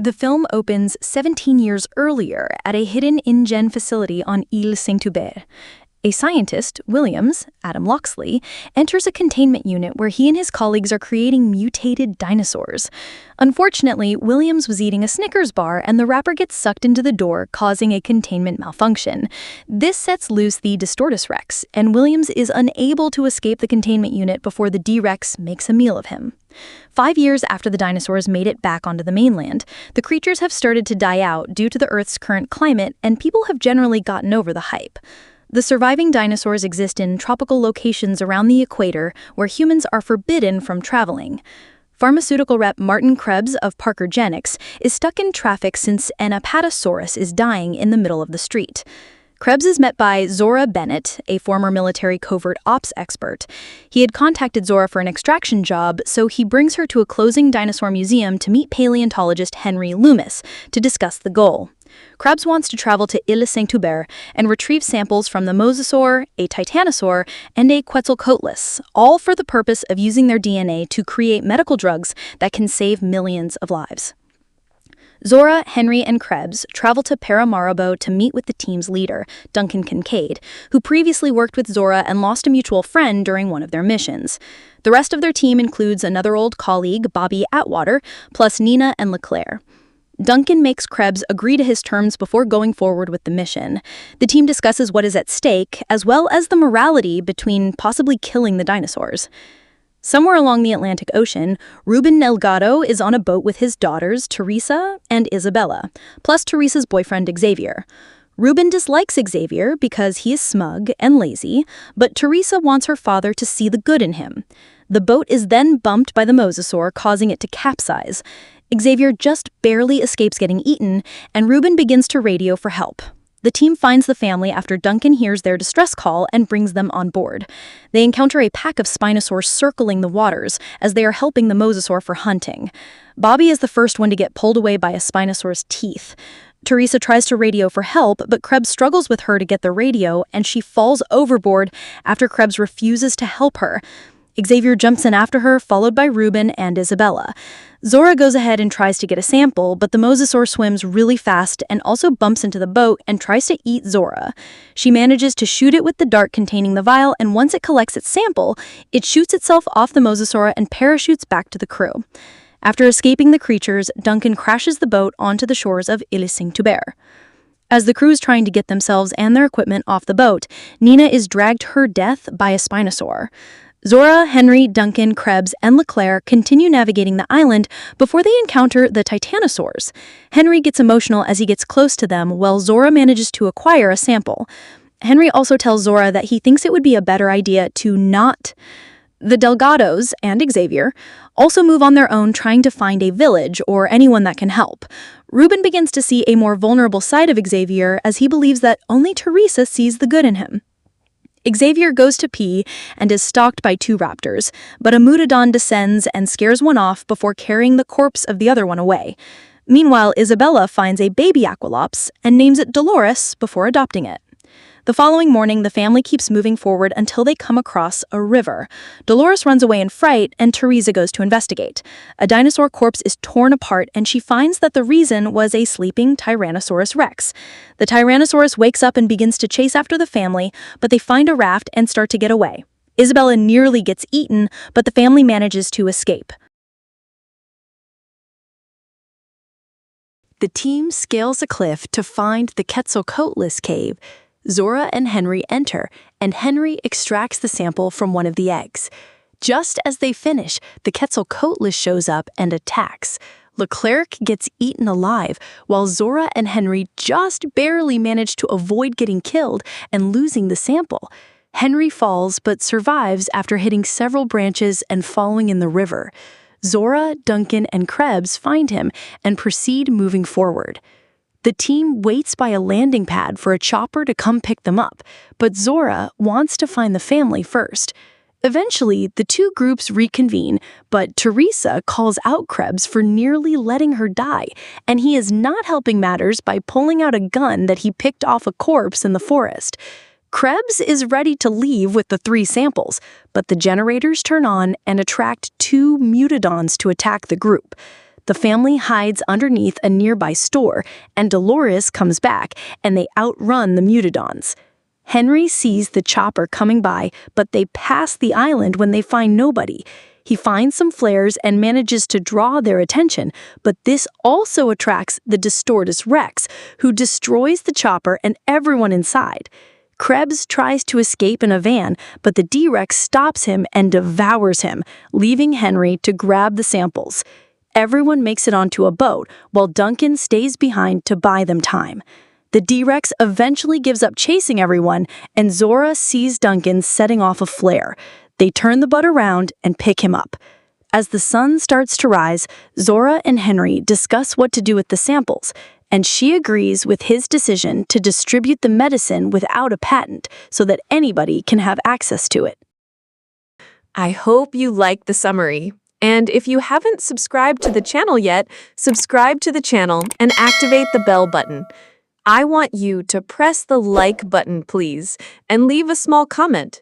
The film opens 17 years earlier at a hidden InGen facility on Île Saint-Hubert. A scientist, Williams, Adam Loxley, enters a containment unit where he and his colleagues are creating mutated dinosaurs. Unfortunately, Williams was eating a Snickers bar and the wrapper gets sucked into the door, causing a containment malfunction. This sets loose the Distortus Rex, and Williams is unable to escape the containment unit before the D-Rex makes a meal of him. 5 years after the dinosaurs made it back onto the mainland, the creatures have started to die out due to the Earth's current climate, and people have generally gotten over the hype. The surviving dinosaurs exist in tropical locations around the equator where humans are forbidden from traveling. Pharmaceutical rep Martin Krebs of Parker Genix is stuck in traffic since an Apatosaurus is dying in the middle of the street. Krebs is met by Zora Bennett, a former military covert ops expert. He had contacted Zora for an extraction job, so he brings her to a closing dinosaur museum to meet paleontologist Henry Loomis to discuss the goal. Krebs wants to travel to Île Saint-Hubert and retrieve samples from the mosasaur, a titanosaur, and a Quetzalcoatlus, all for the purpose of using their DNA to create medical drugs that can save millions of lives. Zora, Henry, and Krebs travel to Paramaribo to meet with the team's leader, Duncan Kincaid, who previously worked with Zora and lost a mutual friend during one of their missions. The rest of their team includes another old colleague, Bobby Atwater, plus Nina and Leclerc. Duncan makes Krebs agree to his terms before going forward with the mission. The team discusses what is at stake, as well as the morality between possibly killing the dinosaurs. Somewhere along the Atlantic Ocean, Ruben Delgado is on a boat with his daughters, Teresa and Isabella, plus Teresa's boyfriend, Xavier. Ruben dislikes Xavier because he is smug and lazy, but Teresa wants her father to see the good in him. The boat is then bumped by the mosasaur, causing it to capsize. Xavier just barely escapes getting eaten, and Ruben begins to radio for help. The team finds the family after Duncan hears their distress call and brings them on board. They encounter a pack of Spinosaurs circling the waters as they are helping the mosasaur for hunting. Bobby is the first one to get pulled away by a Spinosaur's teeth. Teresa tries to radio for help, but Krebs struggles with her to get the radio, and she falls overboard after Krebs refuses to help her. Xavier jumps in after her, followed by Ruben and Isabella. Zora goes ahead and tries to get a sample, but the mosasaur swims really fast and also bumps into the boat and tries to eat Zora. She manages to shoot it with the dart containing the vial, and once it collects its sample, it shoots itself off the mosasaur and parachutes back to the crew. After escaping the creatures, Duncan crashes the boat onto the shores of Île Saint-Hubert. As the crew is trying to get themselves and their equipment off the boat, Nina is dragged to her death by a Spinosaur. Zora, Henry, Duncan, Krebs, and Leclerc continue navigating the island before they encounter the Titanosaurs. Henry gets emotional as he gets close to them, while Zora manages to acquire a sample. Henry also tells Zora that he thinks it would be a better idea to not. The Delgados and Xavier also move on their own, trying to find a village or anyone that can help. Ruben begins to see a more vulnerable side of Xavier as he believes that only Teresa sees the good in him. Xavier goes to pee and is stalked by 2 raptors, but a Mutodon descends and scares one off before carrying the corpse of the other one away. Meanwhile, Isabella finds a baby Aqualops and names it Dolores before adopting it. The following morning, the family keeps moving forward until they come across a river. Dolores runs away in fright, and Teresa goes to investigate. A dinosaur corpse is torn apart, and she finds that the reason was a sleeping Tyrannosaurus Rex. The Tyrannosaurus wakes up and begins to chase after the family, but they find a raft and start to get away. Isabella nearly gets eaten, but the family manages to escape. The team scales a cliff to find the Quetzalcoatlus cave. Zora and Henry enter, and Henry extracts the sample from one of the eggs. Just as they finish, the Quetzalcoatlus shows up and attacks. Leclerc gets eaten alive, while Zora and Henry just barely manage to avoid getting killed and losing the sample. Henry falls but survives after hitting several branches and falling in the river. Zora, Duncan, and Krebs find him and proceed moving forward. The team waits by a landing pad for a chopper to come pick them up, but Zora wants to find the family first. Eventually, the 2 groups reconvene, but Teresa calls out Krebs for nearly letting her die, and he is not helping matters by pulling out a gun that he picked off a corpse in the forest. Krebs is ready to leave with the 3 samples, but the generators turn on and attract 2 Mutodons to attack the group. The family hides underneath a nearby store, and Dolores comes back, and they outrun the mutadons. Henry sees the chopper coming by, but they pass the island when they find nobody. He finds some flares and manages to draw their attention, but this also attracts the Distortus Rex, who destroys the chopper and everyone inside. Krebs tries to escape in a van, but the D-Rex stops him and devours him, leaving Henry to grab the samples. Everyone makes it onto a boat, while Duncan stays behind to buy them time. The D-Rex eventually gives up chasing everyone, and Zora sees Duncan setting off a flare. They turn the boat around and pick him up. As the sun starts to rise, Zora and Henry discuss what to do with the samples, and she agrees with his decision to distribute the medicine without a patent so that anybody can have access to it. I hope you liked the summary. And if you haven't subscribed to the channel yet, subscribe to the channel and activate the bell button. I want you to press the like button, please, and leave a small comment.